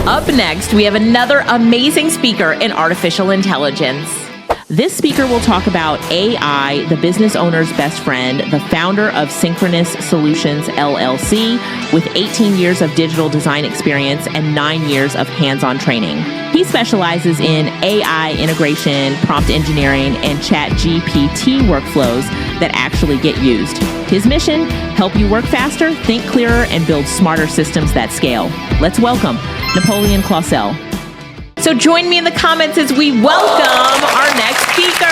Up next, we have another amazing speaker in artificial intelligence. This speaker will talk about AI, the business owner's best friend, the founder of Synchronous Solutions, LLC, with 18 years of digital design experience and 9 years of hands-on training. He specializes in AI integration, prompt engineering, and chat GPT workflows that actually get used. His mission, help you work faster, think clearer, and build smarter systems that scale. Let's welcome Napoleon Clausell. So join me in the comments as we welcome our next speaker.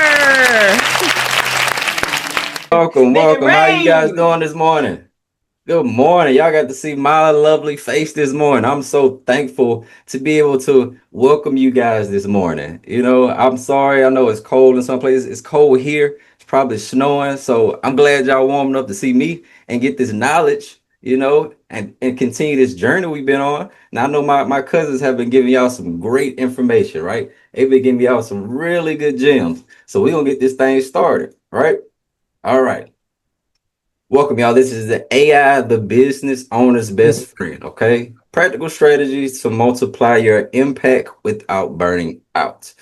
Welcome. How you guys doing this morning? Good morning. Y'all got to see my lovely face this morning. I'm so thankful to be able to welcome you guys this morning. You know, I'm sorry. I know it's cold in some places. It's cold here. It's probably snowing. So I'm glad y'all warming up to see me and get this knowledge, you know, and continue this journey we've been on. Now, I know my cousins have been giving y'all some great information, right? They've been giving y'all some really good gems. So we're going to get this thing started, right? All right. Welcome, y'all. This is the AI, the business owner's best friend, okay? Practical strategies to multiply your impact without burning out.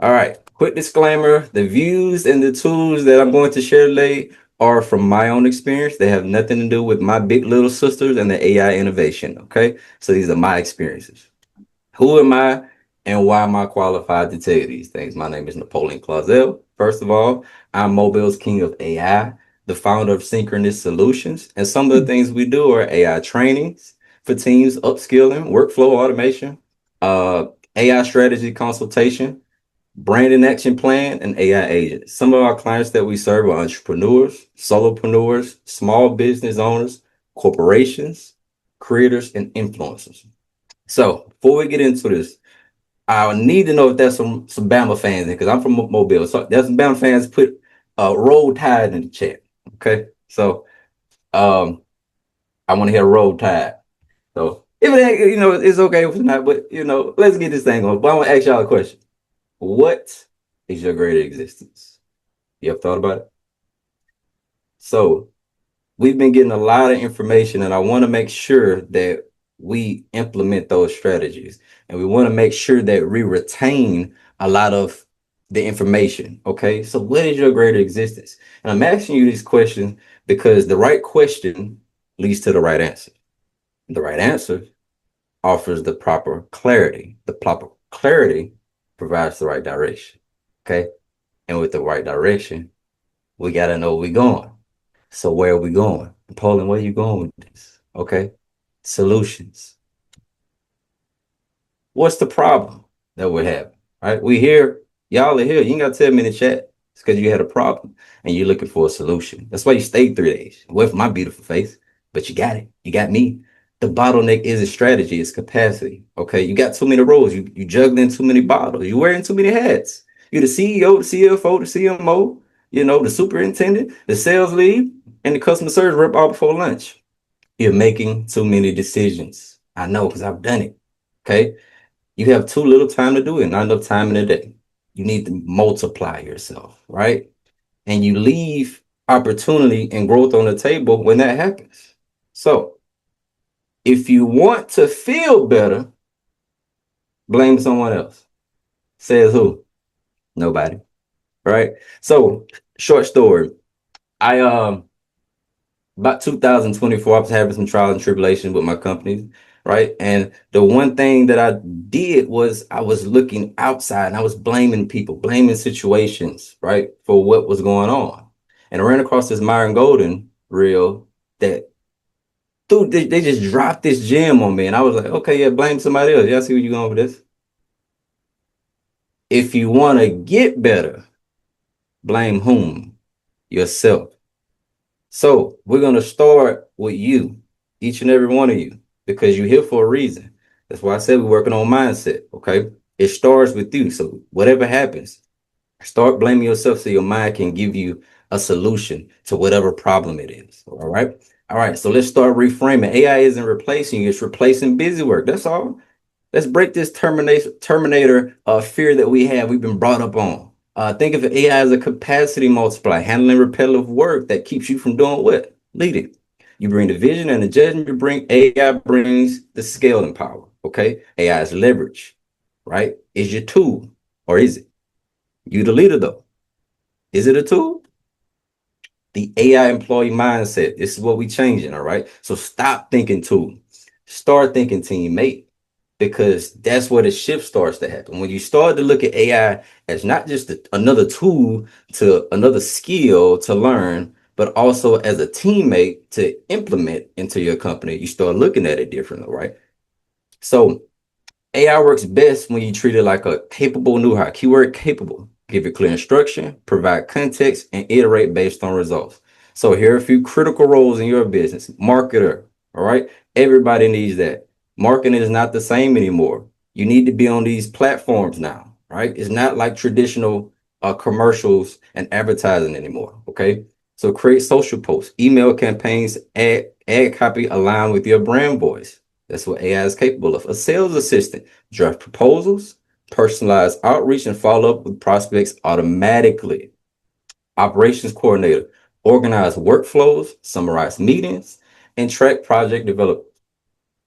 All right. Quick disclaimer. The views and the tools that I'm going to share today are from my own experience. They have nothing to do with my big little sisters and the AI innovation, okay? So these are my experiences. Who am I and why am I qualified to tell you these things? My name is Napoleon Clausell. First of all, I'm Mobile's king of AI, the founder of Synchronous Solutions. And some of the things we do are AI trainings for teams, upskilling, workflow automation, AI strategy consultation, branding action plan, and AI agents. Some of our clients that we serve are entrepreneurs, solopreneurs, small business owners, corporations, creators, and influencers. So before we get into this, I need to know if there's some Bama fans in, because I'm from Mobile. So there's some Bama fans. Put Roll Tide in the chat. Okay. So I want to hear Roll Tide. So if it ain't, you know, it's okay if it's not, but you know, let's get this thing on. But I want to ask y'all a question. What is your greater existence? You ever thought about it? So we've been getting a lot of information, and I want to make sure that we implement those strategies, and we want to make sure that we retain a lot of the information. Okay, so what is your greater existence? And I'm asking you these questions because the right question leads to the right answer. The right answer offers the proper clarity. The proper clarity provides the right direction. Okay, and with the right direction, we got to know where we're going. So where are we going? Napoleon, where are you going with this? Okay. Solutions. What's the problem that we're having? Right? We here. Y'all are here. You ain't got to tell me in the chat. It's because you had a problem and you're looking for a solution. That's why you stayed 3 days away from my beautiful face. But you got it. You got me. The bottleneck is a strategy. It's capacity. Okay. You got too many roles. You juggling too many bottles. You wearing too many hats. You're the CEO, the CFO, the CMO, you know, the superintendent, the sales lead, and the customer service rep all before lunch. You're making too many decisions. I know, because I've done it. Okay. You have too little time to do it, not enough time in a day. You need to multiply yourself, right? And you leave opportunity and growth on the table when that happens. So if you want to feel better, blame someone else. Says who? Nobody. Right? So short story. About 2024, I was having some trials and tribulations with my company, right? And the one thing that I did was I was looking outside and I was blaming people, blaming situations, right, for what was going on. And I ran across this Myron Golden reel that they just dropped this gem on me. And I was like, okay, yeah, blame somebody else. Y'all see where you're going with this? If you want to get better, blame whom? Yourself. So we're going to start with you, each and every one of you, because you're here for a reason. That's why I said we're working on mindset. Okay. It starts with you. So whatever happens, start blaming yourself so your mind can give you a solution to whatever problem it is. All right. All right. So let's start reframing. AI isn't replacing you. It's replacing busy work. That's all. Let's break this terminator fear that we have. We've been brought up on. Think of AI as a capacity multiplier, handling repetitive work that keeps you from doing what? Leading. You bring the vision and the judgment. You bring AI brings the scaling power. Okay. AI is leverage, right? Is your tool or is it? You the leader though. Is it a tool? The AI employee mindset. This is what we changing. All right. So stop thinking tool. Start thinking teammate because that's where the shift starts to happen. When you start to look at AI as not just another tool to another skill to learn, but also as a teammate to implement into your company, you start looking at it differently, right? So AI works best when you treat it like a capable new hire. Keyword capable. Give it clear instruction, provide context, and iterate based on results. So here are a few critical roles in your business. Marketer. All right. Everybody needs that. Marketing is not the same anymore. You need to be on these platforms now, right? It's not like traditional commercials and advertising anymore. Okay. So create social posts, email campaigns, ad copy aligned with your brand voice. That's what AI is capable of. A sales assistant, draft proposals, personalized outreach, and follow up with prospects automatically. Operations coordinator, organize workflows, summarize meetings, and track project development.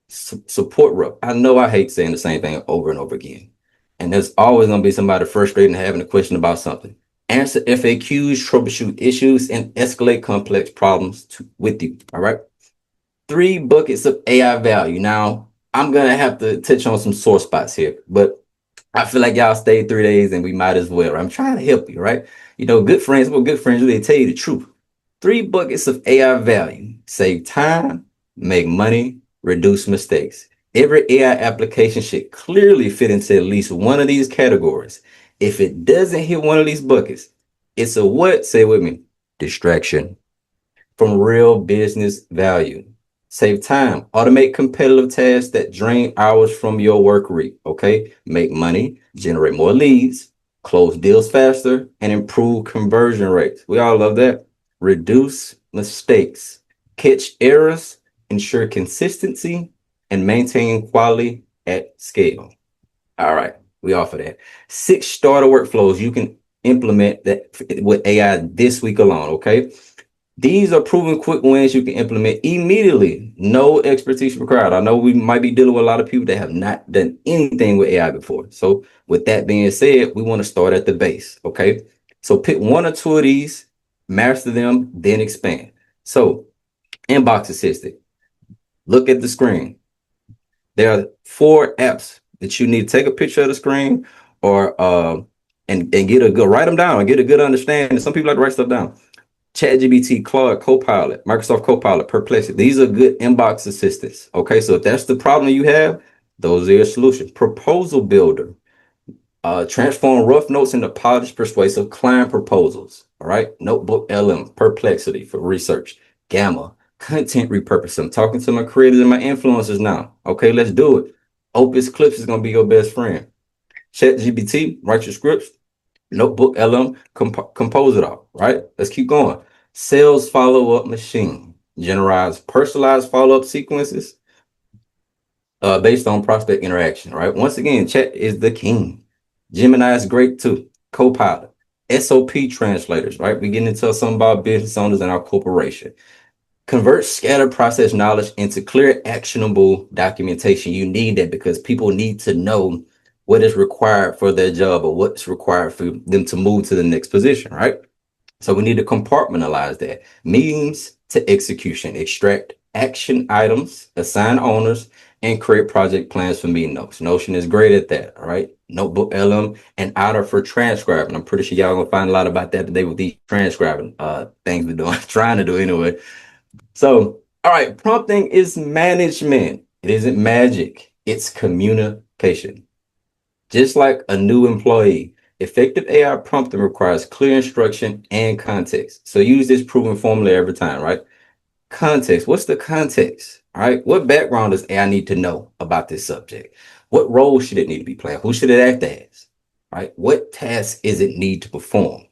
Support rep. I know I hate saying the same thing over and over again. And there's always going to be somebody frustrated and having a question about something. Answer FAQs, troubleshoot issues, and escalate complex problems with you. All right. 3 buckets of AI value. Now, I'm gonna have to touch on some sore spots here, but I feel like y'all stayed 3 days and we might as well. Right? I'm trying to help you, right? You know, good friends, well, good friends really tell you the truth. 3 buckets of AI value: save time, make money, reduce mistakes. Every AI application should clearly fit into at least one of these categories. If it doesn't hit one of these buckets, it's a what? Say it with me. Distraction from real business value. Save time. Automate competitive tasks that drain hours from your work week. Okay. Make money, generate more leads, close deals faster, and improve conversion rates. We all love that. Reduce mistakes, catch errors, ensure consistency, and maintain quality at scale. All right. We offer that. 6 starter workflows you can implement that with AI this week alone. Okay. These are proven quick wins you can implement immediately. No expertise required. I know we might be dealing with a lot of people that have not done anything with AI before. So with that being said, we want to start at the base. Okay. So pick 1 or 2 of these, master them, then expand. So inbox assistant, look at the screen. There are 4 apps that you need to take a picture of the screen or and get a good, write them down and get a good understanding. Some people like to write stuff down. ChatGPT, Claude, Copilot, Microsoft Copilot, Perplexity. These are good inbox assistants. Okay, so if that's the problem you have, those are your solutions. Proposal Builder. Transform rough notes into polished, persuasive client proposals. All right. Notebook LM, Perplexity for research. Gamma, content repurposing. I'm talking to my creators and my influencers now. Okay, let's do it. Opus Clips is going to be your best friend. ChatGPT, write your scripts. Notebook LM, compose it all, right? Let's keep going. Sales follow-up machine, generalize personalized follow-up sequences based on prospect interaction, right? Once again, chat is the king. Gemini is great too. Copilot, SOP translators, right? We getting into some about business owners and our corporation. Convert scattered process knowledge into clear, actionable documentation. You need that because people need to know what is required for their job or what's required for them to move to the next position, right? So we need to compartmentalize that. Meetings to execution, extract action items, assign owners, and create project plans for meeting notes. Notion is great at that, all right? Notebook LM and Otter for transcribing. I'm pretty sure y'all gonna find a lot about that today with these transcribing things we're doing, trying to do anyway. So, all right, prompting is management. It isn't magic, it's communication. Just like a new employee, effective AI prompting requires clear instruction and context. So use this proven formula every time, right? Context. What's the context? All right. What background does AI need to know about this subject? What role should it need to be playing? Who should it act as? Right? What tasks is it need to perform?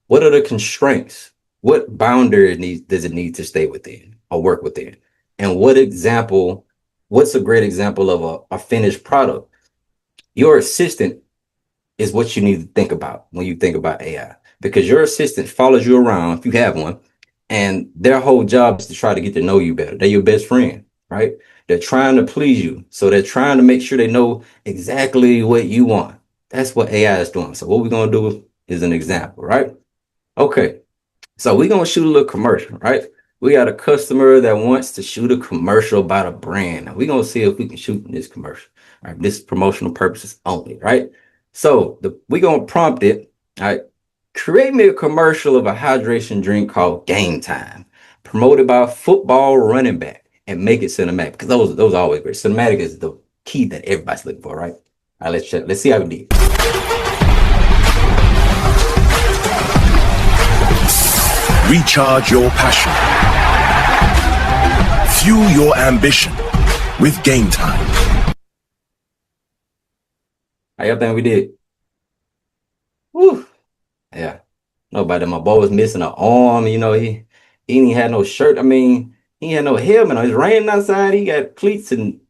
What are the constraints? What boundaries does it need to stay within or work within? And what's a great example of a finished product? Your assistant is what you need to think about when you think about AI, because your assistant follows you around if you have one, and their whole job is to try to get to know you better. They're your best friend, right? They're trying to please you. So they're trying to make sure they know exactly what you want. That's what AI is doing. So what we're going to do is an example, right? Okay. So we're going to shoot a little commercial, right? We got a customer that wants to shoot a commercial about a brand. Now we're going to see if we can shoot this commercial. All right. This is promotional purposes only, right? So we're going to prompt it. All right. Create me a commercial of a hydration drink called Game Time, promoted by a football running back, and make it cinematic, because those are always great. Cinematic is the key that everybody's looking for, right? All right, let's check. Let's see how we did. Recharge your passion. Fuel your ambition with Game Time. How y'all think we did? Woo. Yeah. Nobody. My boy was missing an arm. You know, he ain't had no shirt. I mean, he had no helmet on. It's raining outside. He got cleats and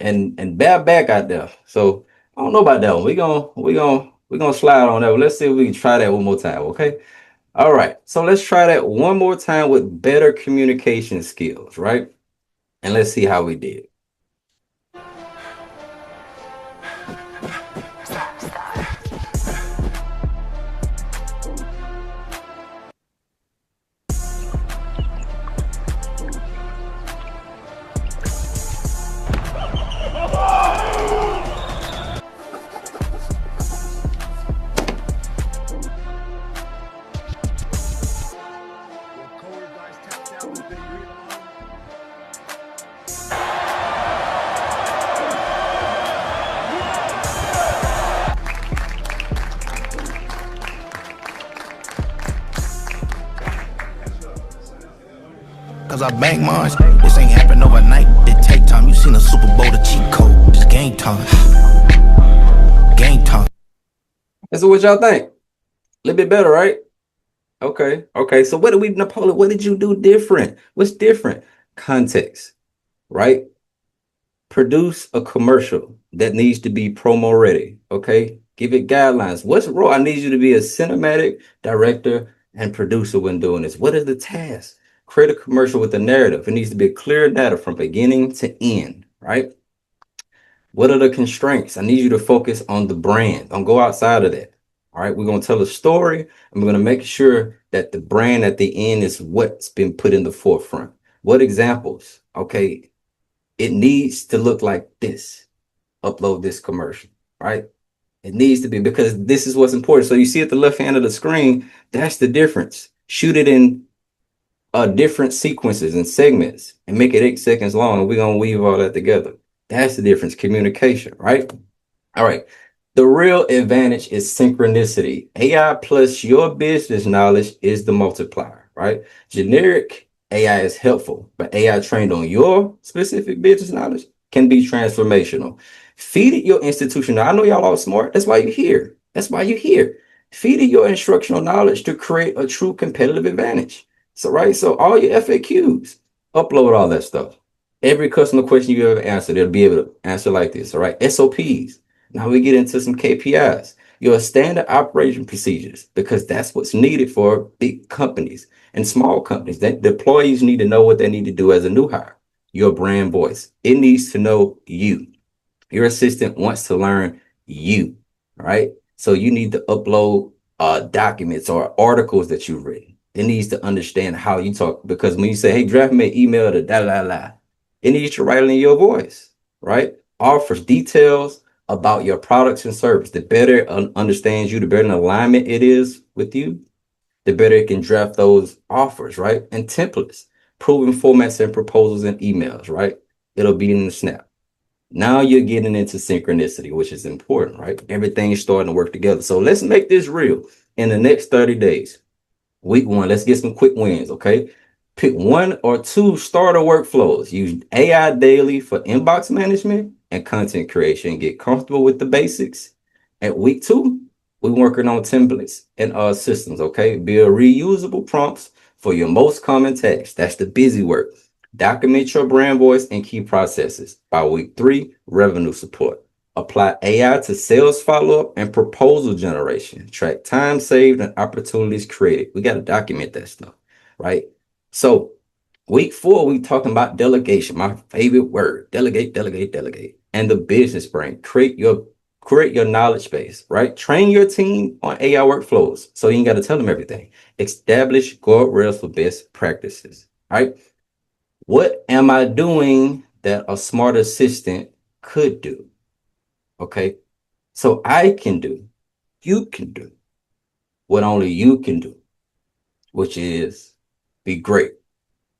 bare back out there. So I don't know about that one. We're gonna slide on that one. Let's see if we can try that one more time. Okay. All right. So let's try that one more time with better communication skills, right? And let's see how we did. Cause I bang mines. This ain't happen overnight. It take time. You seen a Super Bowl, the cheat code. It's game time. Game time. So what y'all think? A little bit better, right? Okay. Okay. So what did we, Napoleon, what did you do different? What's different? Context, right? Produce a commercial that needs to be promo ready. Okay. Give it guidelines. What's the role? I need you to be a cinematic director and producer when doing this. What is the task? Create a commercial with a narrative. It needs to be clear data from beginning to end, right? What are the constraints? I need you to focus on the brand. Don't go outside of that. All right. We're going to tell a story, and we're going to make sure that the brand at the end is what's been put in the forefront. What examples? Okay. It needs to look like this. Upload this commercial, right? It needs to be, because this is what's important. So you see at the left hand of the screen, that's the difference. Shoot it in different sequences and segments and make it 8 seconds long. And we're going to weave all that together. That's the difference. Communication, right? All right. The real advantage is synchronicity. AI plus your business knowledge is the multiplier, right? Generic AI is helpful, but AI trained on your specific business knowledge can be transformational. Feed it your institutional. I know y'all all smart. That's why you're here. That's why you're here. Feed it your instructional knowledge to create a true competitive advantage. So, right. So all your FAQs, upload all that stuff. Every customer question you ever answered, they'll be able to answer like this. All right. SOPs. Now we get into some KPIs, your standard operation procedures, because that's what's needed for big companies and small companies. That the employees need to know what they need to do as a new hire. Your brand voice. It needs to know you. Your assistant wants to learn you. All right. So you need to upload documents or articles that you've written. It needs to understand how you talk, because when you say, hey, draft me an email to it needs to write it in your voice, right? Offers details about your products and service. The better it understands you, the better in alignment it is with you, the better it can draft those offers, right? And templates, proven formats and proposals and emails, right? It'll be in the snap. Now you're getting into synchronicity, which is important, right? Everything's starting to work together. So let's make this real. In the next 30 days, week 1, let's get some quick wins, okay? Pick 1 or 2 starter workflows. Use AI daily for inbox management and content creation. Get comfortable with the basics. At week 2, we're working on templates and systems, okay? Build reusable prompts for your most common tasks. That's the busy work. Document your brand voice and key processes. By week 3, revenue support. Apply AI to sales follow-up and proposal generation. Track time saved and opportunities created. We got to document that stuff, right? So Week 4, we talking about delegation, my favorite word. Delegate, delegate, delegate. And the business brain. Create your knowledge base, right? Train your team on AI workflows. So you ain't got to tell them everything. Establish guardrails for best practices, right? What am I doing that a smart assistant could do? Okay. So I can do, you can do what only you can do, which is be great.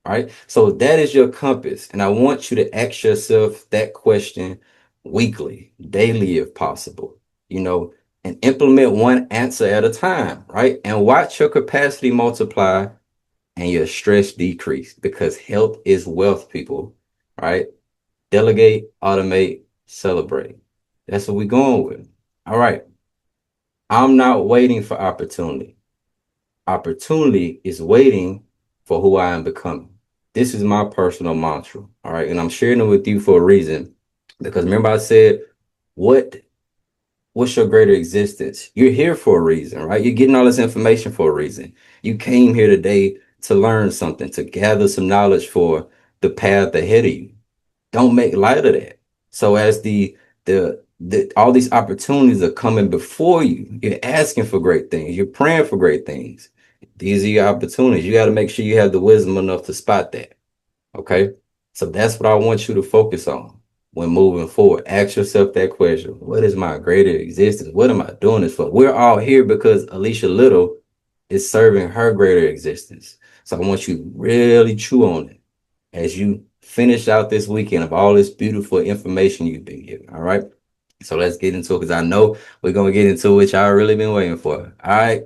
Right. So that is your compass. And I want you to ask yourself that question weekly, daily, if possible, and implement one answer at a time. Right. And watch your capacity multiply and your stress decrease, because health is wealth, people. Right. Delegate, automate, celebrate. That's what we're going with. All right. I'm not waiting for opportunity. Opportunity is waiting for who I am becoming. This is my personal mantra. All right. And I'm sharing it with you for a reason. Because remember, I said, what's your greater existence? You're here for a reason, right? You're getting all this information for a reason. You came here today to learn something, to gather some knowledge for the path ahead of you. Don't make light of that. So as the all these opportunities are coming before you, you're asking for great things, you're praying for great things. These are your opportunities. You got to make sure you have the wisdom enough to spot that. Okay. So that's what I want you to focus on when moving forward. Ask yourself that question. What is my greater existence? What am I doing this for? We're all here because Alicia Little is serving her greater existence. So I want you to really chew on it as you finish out this weekend of all this beautiful information you've been given. All right. So let's get into it, because I know we're going to get into what y'all really been waiting for. All right.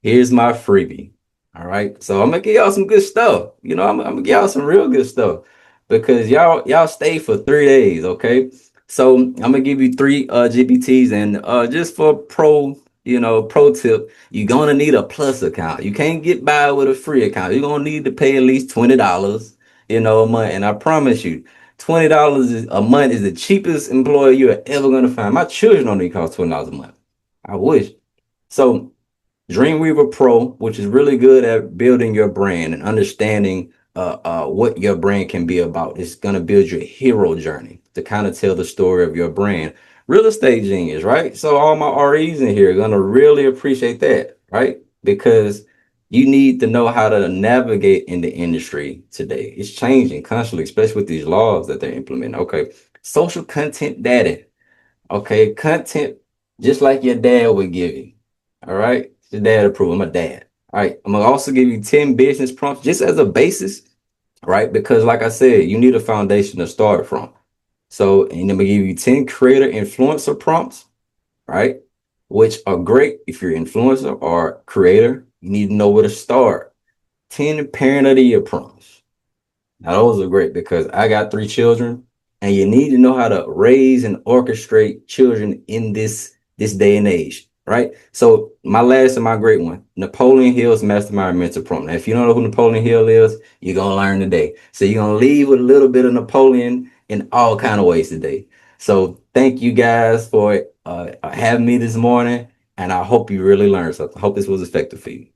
Here's my freebie. All right. So I'm going to give y'all some good stuff. I'm going to give y'all some real good stuff, because y'all stay for 3 days. Okay. So I'm going to give you 3 GPTs, and just for pro tip, you're going to need a plus account. You can't get by with a free account. You're going to need to pay at least $20, a month. And I promise you, $20 a month is the cheapest employer you're ever going to find. My children don't even cost $20 a month. I wish. So Dreamweaver Pro, which is really good at building your brand and understanding what your brand can be about. It's going to build your hero journey to kind of tell the story of your brand. Real estate genius, right? So all my REs in here are going to really appreciate that, right? Because you need to know how to navigate in the industry today. It's changing constantly, especially with these laws that they're implementing. Okay. Social content daddy. Okay. Content just like your dad would give you. All right. Your dad approve. I'm a dad. All right. I'm going to also give you 10 business prompts just as a basis, right? Because like I said, you need a foundation to start from. So, and I'm going to give you 10 creator influencer prompts, right? Which are great if you're influencer or creator. You need to know where to start. 10 parent of the year prompts. Now, those are great because I got 3 children, and you need to know how to raise and orchestrate children in this day and age, right? So my last and my great one, Napoleon Hill's Mastermind Mentor Prompt. Now, if you don't know who Napoleon Hill is, you're going to learn today. So you're going to leave with a little bit of Napoleon in all kind of ways today. So thank you guys for having me this morning, and I hope you really learned something. I hope this was effective for you.